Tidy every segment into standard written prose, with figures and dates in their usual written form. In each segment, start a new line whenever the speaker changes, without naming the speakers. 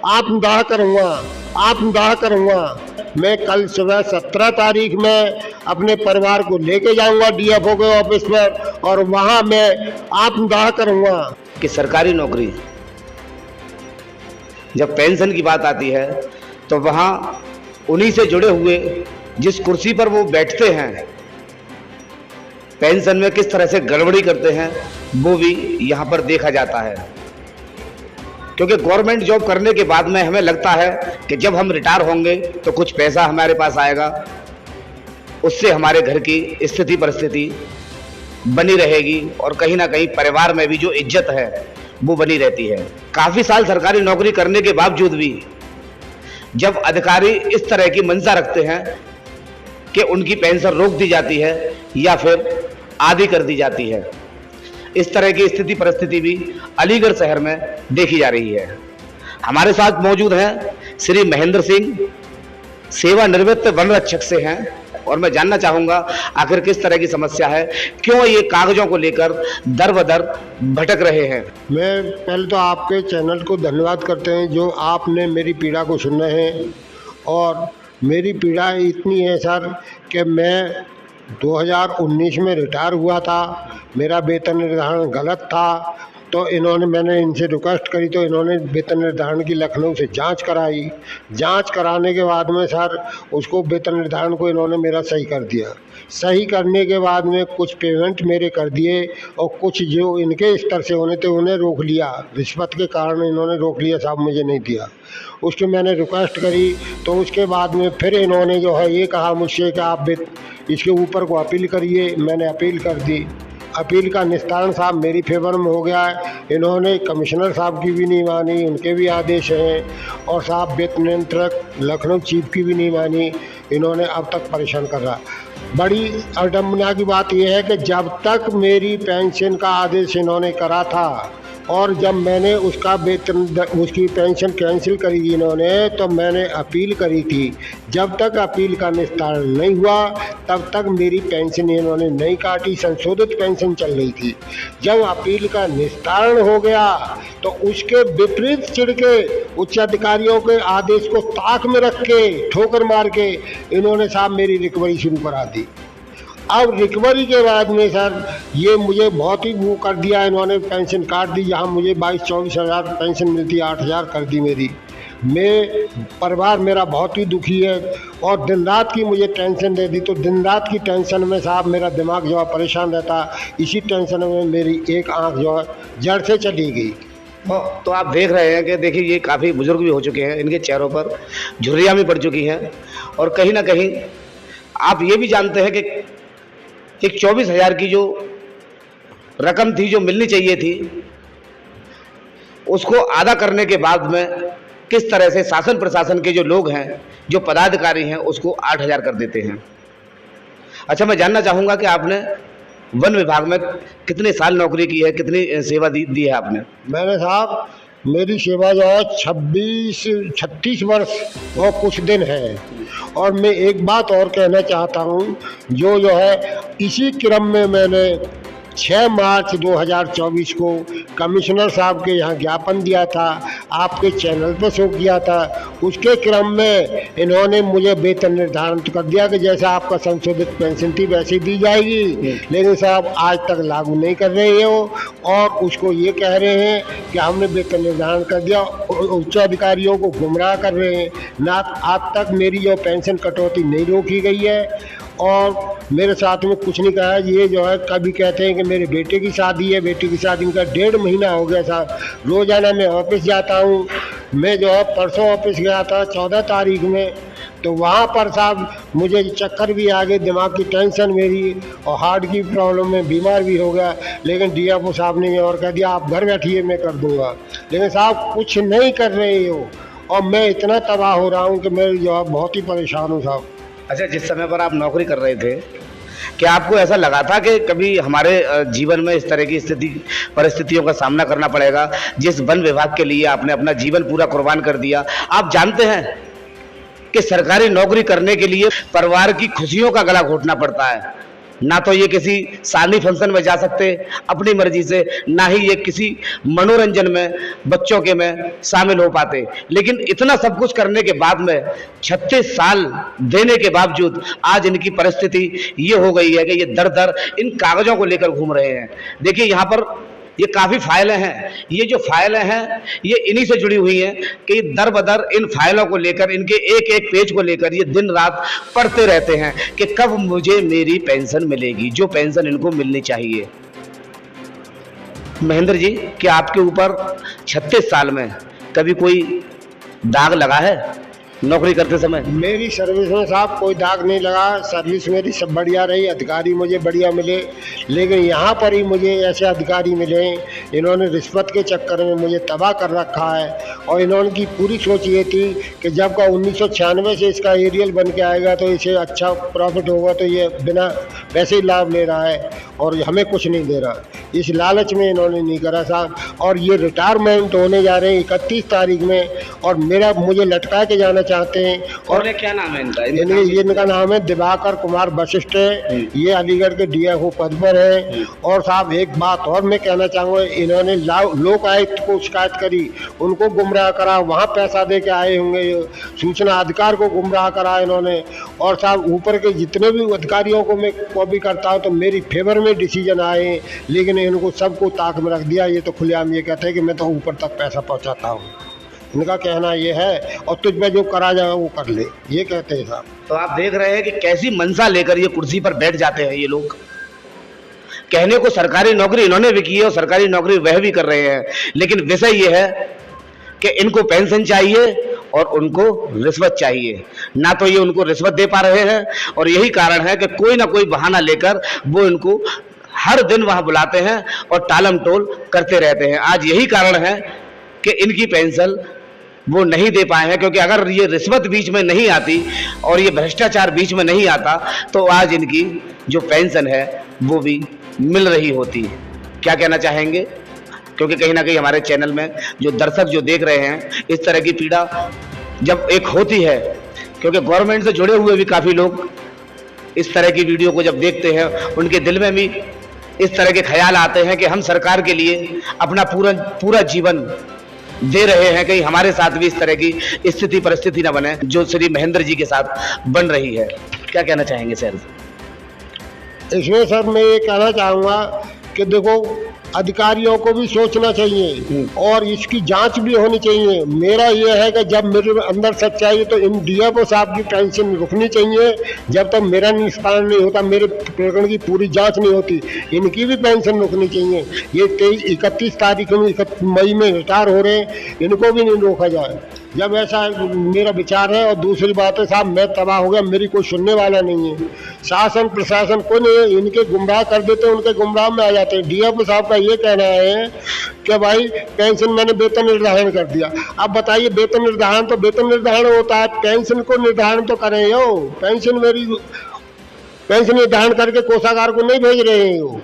आत्मदाह करूँगा, आत्मदाह करूँगा। मैं कल सुबह 17 तारीख में अपने परिवार को लेके जाऊंगा डीएफओ के ऑफिस पर और वहां मैं आत्मदाह करूंगा।
कि सरकारी नौकरी, जब पेंशन की बात आती है तो वहां उन्हीं से जुड़े हुए जिस कुर्सी पर वो बैठते हैं, पेंशन में किस तरह से गड़बड़ी करते हैं वो भी यहाँ पर देखा जाता है। क्योंकि गवर्नमेंट जॉब करने के बाद में हमें लगता है कि जब हम रिटायर होंगे तो कुछ पैसा हमारे पास आएगा, उससे हमारे घर की स्थिति परिस्थिति बनी रहेगी और कहीं ना कहीं परिवार में भी जो इज्जत है वो बनी रहती है। काफ़ी साल सरकारी नौकरी करने के बावजूद भी जब अधिकारी इस तरह की मंशा रखते हैं कि उनकी पेंशन रोक दी जाती है या फिर आधी कर दी जाती है, इस तरह की स्थिति परिस्थिति भी अलीगढ़ शहर में देखी जा रही है। हमारे साथ मौजूद हैं श्री महेंद्र सिंह, सेवानिवृत्त वन रक्षक से हैं और मैं जानना चाहूँगा आखिर किस तरह की समस्या है, क्यों ये कागजों को लेकर दर बदर भटक रहे हैं।
मैं पहले तो आपके चैनल को धन्यवाद करते हैं जो आपने मेरी पीड़ा को सुना है। और मेरी पीड़ा इतनी है सर कि मैं 2019 में रिटायर हुआ था, मेरा वेतन निर्धारण गलत था, तो मैंने इनसे रिक्वेस्ट करी तो इन्होंने वेतन निर्धारण की लखनऊ से जांच कराई। जांच कराने के बाद में सर उसको वेतन निर्धारण को इन्होंने मेरा सही कर दिया। सही करने के बाद में कुछ पेमेंट मेरे कर दिए और कुछ जो इनके स्तर से होने थे उन्हें रोक लिया, रिश्वत के कारण इन्होंने रोक लिया, साहब मुझे नहीं दिया। उसके मैंने रिक्वेस्ट करी तो उसके बाद में फिर इन्होंने जो है ये कहा मुझसे कि आप इसके ऊपर को अपील करिए। मैंने अपील कर दी, अपील का निस्तारण साहब मेरी फेवर में हो गया है। इन्होंने कमिश्नर साहब की भी नहीं मानी, उनके भी आदेश हैं, और साहब वेतन नियंत्रक लखनऊ चीफ की भी नहीं मानी। इन्होंने अब तक परेशान कर रहा। बड़ी अडम्बना की बात यह है कि जब तक मेरी पेंशन का आदेश इन्होंने करा था और जब मैंने उसकी पेंशन कैंसिल करी थी इन्होंने, तो मैंने अपील करी थी। जब तक अपील का निस्तारण नहीं हुआ तब तक मेरी पेंशन इन्होंने नहीं काटी, संशोधित पेंशन चल रही थी। जब अपील का निस्तारण हो गया तो उसके विपरीत चिढ़ के उच्च अधिकारियों के आदेश को ताक में रख के ठोकर मार के इन्होंने साहब मेरी रिकवरी शुरू करा दी। अब रिकवरी के बाद में सर ये मुझे बहुत ही वो कर दिया इन्होंने, पेंशन काट दी। जहाँ मुझे 22-24 हज़ार पेंशन मिलती, 8 हज़ार कर दी मेरी। परिवार मेरा बहुत ही दुखी है और दिन रात की मुझे टेंशन दे दी। तो दिन रात की टेंशन में साहब मेरा दिमाग जो है परेशान रहता। इसी टेंशन में मेरी एक आँख जो है जड़ से चली गई।
तो आप देख रहे हैं कि देखिए ये काफ़ी बुजुर्ग भी हो चुके हैं, इनके चेहरों पर झुर्रियाँ भी पड़ चुकी हैं और कहीं ना कहीं आप ये भी जानते हैं कि एक 24,000 की जो रकम थी जो मिलनी चाहिए थी उसको आधा करने के बाद में किस तरह से शासन प्रशासन के जो लोग हैं, जो पदाधिकारी हैं, उसको 8,000 कर देते हैं। अच्छा, मैं जानना चाहूँगा कि आपने वन विभाग में कितने साल नौकरी की है, कितनी सेवा दी है आपने?
मैंने साहब मेरी सेवा जो है 36 वर्ष और कुछ दिन है। और मैं एक बात और कहना चाहता हूँ जो है इसी क्रम में मैंने 6 मार्च 2024 को कमिश्नर साहब के यहाँ ज्ञापन दिया था, आपके चैनल पर शो किया था। उसके क्रम में इन्होंने मुझे वेतन निर्धारण तो कर दिया कि जैसे आपका संशोधित पेंशन थी वैसे दी जाएगी, लेकिन साहब आज तक लागू नहीं कर रहे हो और उसको ये कह रहे हैं कि हमने वेतन निर्धारण कर दिया। उच्च अधिकारियों को गुमराह कर रहे हैं। ना आज तक मेरी जो पेंशन कटौती नहीं रोकी गई है और मेरे साथ में कुछ नहीं कहा। ये जो है कभी कहते हैं कि मेरे बेटे की शादी है, बेटे की शादी का 1.5 महीना हो गया साहब। रोज़ाना मैं ऑफिस जाता हूँ। मैं जो है परसों ऑफिस गया था 14 तारीख में, तो वहाँ पर साहब मुझे चक्कर भी आ गए, दिमाग की टेंशन मेरी और हार्ट की प्रॉब्लम में बीमार भी हो गया। लेकिन डीएफओ साहब ने और कह दिया आप घर बैठिए मैं कर दूँगा, लेकिन साहब कुछ नहीं कर रहे हो और मैं इतना तबाह हो रहा हूँ कि मैं जो है बहुत ही परेशान हूँ साहब।
अच्छा, जिस समय पर आप नौकरी कर रहे थे, क्या आपको ऐसा लगा था कि कभी हमारे जीवन में इस तरह की परिस्थितियों का सामना करना पड़ेगा? जिस वन विभाग के लिए आपने अपना जीवन पूरा कुर्बान कर दिया, आप जानते हैं कि सरकारी नौकरी करने के लिए परिवार की खुशियों का गला घोटना पड़ता है। ना तो ये किसी शादी फंक्शन में जा सकते अपनी मर्जी से, ना ही ये किसी मनोरंजन में बच्चों के में शामिल हो पाते। लेकिन इतना सब कुछ करने के बाद में 36 साल देने के बावजूद आज इनकी परिस्थिति ये हो गई है कि ये दर दर इन कागजों को लेकर घूम रहे हैं। देखिए यहाँ पर ये काफ़ी फाइलें हैं, ये जो फाइलें हैं ये इन्हीं से जुड़ी हुई हैं कि दर बदर इन फाइलों को लेकर, इनके एक एक पेज को लेकर ये दिन रात पढ़ते रहते हैं कि कब मुझे मेरी पेंशन मिलेगी, जो पेंशन इनको मिलनी चाहिए। महेंद्र जी, क्या आपके ऊपर 36 साल में कभी कोई दाग लगा है नौकरी करते समय?
मेरी सर्विस में साहब कोई दाग नहीं लगा, सर्विस मेरी सब बढ़िया रही, अधिकारी मुझे बढ़िया मिले। लेकिन यहाँ पर ही मुझे ऐसे अधिकारी मिले, इन्होंने रिश्वत के चक्कर में मुझे तबाह कर रखा है। और इन्होंने की पूरी सोच ये थी कि जब का 1996 से इसका एरियल बन के आएगा तो इसे अच्छा प्रॉफिट होगा, तो ये बिना पैसे ही लाभ ले रहा है और हमें कुछ नहीं दे रहा। इस लालच में इन्होंने नहीं करा साहब। और ये रिटायरमेंट होने जा रहे हैं 31 तारीख में, और मुझे लटका के जाना चाहते हैं। और
क्या नाम है इनका?
इनका नाम है दिवाकर कुमार वशिष्ठ है, ये अलीगढ़ के DFO पद पर है। और साहब एक बात और मैं कहना चाहूँगा, इन्होंने लोकायुक्त को शिकायत करी, उनको गुमराह करा, वहाँ पैसा दे के आए होंगे, सूचना अधिकार को गुमराह करा इन्होंने। और साहब ऊपर के जितने भी अधिकारियों को मैं कॉपी करता हूँ तो मेरी फेवर में डिसीजन आए, लेकिन इनको सबको ताक में रख दिया। ये तो खुलेआम ये कहते हैं कि मैं तो ऊपर तक पैसा पहुँचाता हूँ, इनका कहना ये है, और तुझ पे जो करा जाए वो कर ले, ये कहते हैं साहब।
तो आप देख रहे हैं कि कैसी मनसा लेकर ये कुर्सी पर बैठ जाते हैं ये लोग। कहने को सरकारी नौकरी इन्होंने भी की है और सरकारी नौकरी वह भी कर रहे हैं, लेकिन विषय ये है कि इनको पेंशन चाहिए और उनको रिश्वत चाहिए। ना तो ये उनको रिश्वत दे पा रहे हैं, और यही कारण है कि कोई ना कोई बहाना लेकर वो इनको हर दिन वहां बुलाते हैं और टालम टोल करते रहते हैं। आज यही कारण है कि इनकी पेंशन वो नहीं दे पाए हैं, क्योंकि अगर ये रिश्वत बीच में नहीं आती और ये भ्रष्टाचार बीच में नहीं आता तो आज इनकी जो पेंशन है वो भी मिल रही होती। क्या कहना चाहेंगे? क्योंकि कहीं ना कहीं हमारे चैनल में जो दर्शक जो देख रहे हैं, इस तरह की पीड़ा जब एक होती है, क्योंकि गवर्नमेंट से जुड़े हुए भी काफ़ी लोग इस तरह की वीडियो को जब देखते हैं उनके दिल में भी इस तरह के ख्याल आते हैं कि हम सरकार के लिए अपना पूरा जीवन दे रहे हैं, कहीं हमारे साथ भी इस तरह की स्थिति परिस्थिति न बने जो श्री महेंद्र जी के साथ बन रही है। क्या कहना चाहेंगे सर?
इसमें सर मैं ये कहना चाहूँगा कि देखो, अधिकारियों को भी सोचना चाहिए और इसकी जांच भी होनी चाहिए। मेरा ये है कि जब मेरे अंदर सच्चाई है तो इन DFO साहब की पेंशन रुकनी चाहिए। जब तक मेरा निष्पादन नहीं होता, मेरे प्रकरण की पूरी जांच नहीं होती, इनकी भी पेंशन रुकनी चाहिए। ये 31 तारीख मई में रिटायर हो रहे हैं, इनको भी नहीं रोका जाए। जब ऐसा मेरा विचार है। और दूसरी बात है साहब, मैं तबाह हो गया, मेरी कोई सुनने वाला नहीं है, शासन प्रशासन कोई नहीं है। इनके गुमराह कर देते हैं, उनके गुमराह में आ जाते हैं। DFO साहब का ये कहना है कि भाई पेंशन मैंने वेतन निर्धारण कर दिया। अब बताइए, वेतन निर्धारण तो वेतन निर्धारण होता है, पेंशन को निर्धारण तो करें यो। पेंशन निर्धारण करके कोषागार को नहीं भेज रहे हैं वो।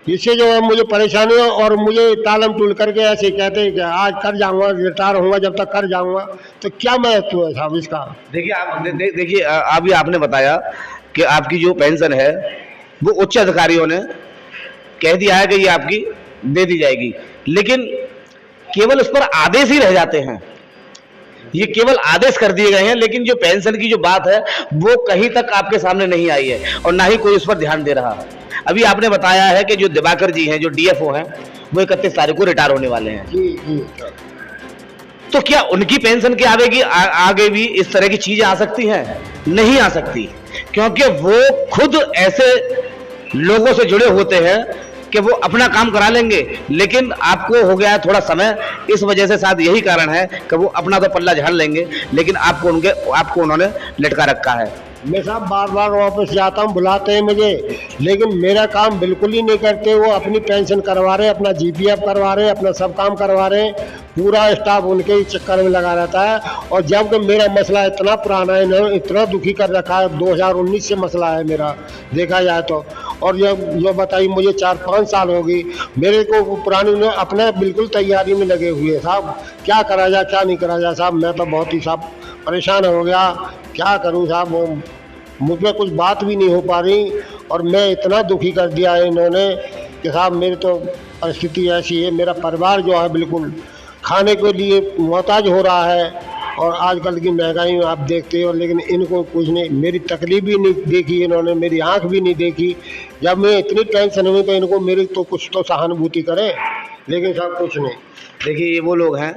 इससे जो है मुझे परेशानी है, और मुझे टालम टूल करके ऐसे कहते हैं कि आज कर जाऊंगा, रिटायर होऊंगा, जब तक कर जाऊंगा। तो क्या महत्व है साहब इसका?
देखिए अभी आपने बताया कि आपकी जो पेंशन है वो उच्च अधिकारियों ने कह दिया है कि ये आपकी दे दी जाएगी, लेकिन केवल उस पर आदेश ही रह जाते हैं। ये केवल आदेश कर दिए गए हैं, लेकिन जो पेंशन की जो बात है वो कहीं तक आपके सामने नहीं आई है और ना ही कोई उस पर ध्यान दे रहा। अभी आपने बताया है कि जो दिवाकर जी हैं, जो DFO हैं, वो 31 तारीख को रिटायर होने वाले हैं। तो क्या उनकी पेंशन के आगे भी इस तरह की चीजें आ सकती हैं? नहीं आ सकती, क्योंकि वो खुद ऐसे लोगों से जुड़े होते हैं कि वो अपना काम करा लेंगे, लेकिन आपको हो गया है थोड़ा समय, इस वजह से शायद यही कारण है कि वो अपना तो पल्ला झाड़ लेंगे, लेकिन आपको उन्होंने लटका रखा है।
मैं साहब बार बार वापस जाता हूँ, बुलाते हैं मुझे, लेकिन मेरा काम बिल्कुल ही नहीं करते। वो अपनी पेंशन करवा रहे, अपना GPF करवा रहे, अपना सब काम करवा रहे, पूरा स्टाफ उनके ही चक्कर में लगा रहता है। और जबकि मेरा मसला इतना पुराना है, इन्होंने इतना दुखी कर रखा है, 2019 से मसला है मेरा देखा जाए तो। और ये बताइए, मुझे 4-5 साल हो गई, मेरे को पुरानी ने अपने बिल्कुल तैयारी में लगे हुए साहब। क्या करा जाए, क्या नहीं करा जाए साहब, मैं तो बहुत ही साहब परेशान हो गया। क्या करूं साहब, मुझ में कुछ बात भी नहीं हो पा रही। और मैं इतना दुखी कर दिया है इन्होंने कि साहब मेरी तो परिस्थिति ऐसी है, मेरा परिवार जो है बिल्कुल खाने के लिए मोहताज हो रहा है। और आजकल की महंगाई में आप देखते हो, लेकिन इनको कुछ नहीं, मेरी तकलीफ भी नहीं देखी इन्होंने, मेरी आंख भी नहीं देखी। जब मैं इतनी टेंशन हुई तो इनको मेरी तो कुछ तो सहानुभूति करे, लेकिन साहब कुछ नहीं।
देखिए ये वो लोग हैं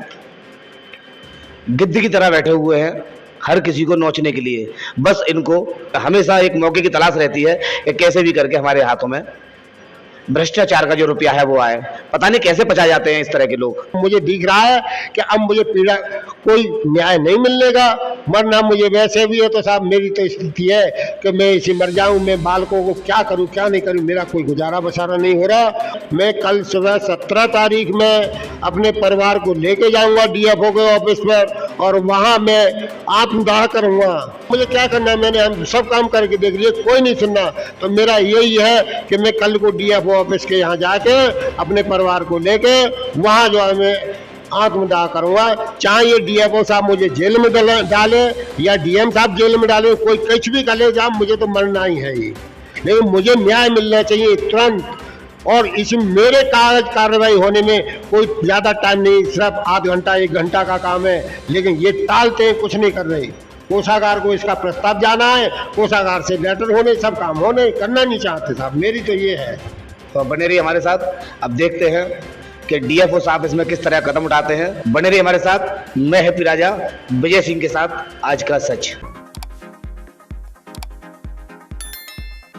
गिद्ध की तरह बैठे हुए हैं हर किसी को नोचने के लिए। बस इनको हमेशा एक मौके की तलाश रहती है कि कैसे भी करके हमारे हाथों में भ्रष्टाचार का जो रुपया है वो आए। पता नहीं कैसे पचा जाते हैं इस तरह के लोग।
मुझे दिख रहा है कि अब मुझे पीड़ा कोई न्याय नहीं मिलने का, मरना मुझे वैसे भी है। तो साहब मेरी तो स्थिति है कि मैं इसी मर जाऊं, मैं बालकों को क्या करूं क्या नहीं करूं, मेरा कोई गुजारा बसारा नहीं हो रहा। मैं कल सुबह 17 तारीख में अपने परिवार को लेके जाऊंगा DFO के ऑफिस पर, और वहां मैं आत्मदाह करूंगा। मुझे क्या करना है, मैंने हम सब काम करके देख लिए, कोई नहीं सुनना। तो मेरा यही है कि मैं कल को DFO ऑफिस के यहाँ जाके अपने परिवार को लेके वहाँ जो है मैं आत्मदाह करूंगा। चाहे ये DFO साहब मुझे जेल में डाले या DM साहब जेल में डाले, कोई कुछ भी करे, साहब मुझे तो मरना ही है ये, लेकिन मुझे न्याय मिलना चाहिए तुरंत। और इसमें मेरे कागज कार्रवाई होने में कोई ज़्यादा टाइम नहीं, सिर्फ आध घंटा 1 घंटा का काम है, लेकिन ये टालते हैं, कुछ नहीं कर रहे। कोषागार को इसका प्रस्ताव जाना है, कोषागार से लेटर होने, सब काम होने, करना नहीं चाहते साहब। मेरी तो ये है।
तो बने रहिए हमारे साथ, अब देखते हैं कि DFO साहब इसमें किस तरह कदम उठाते हैं। बने रहिए हमारे साथ। मैं हैप्पी राजा, विजय सिंह के साथ आज का सच।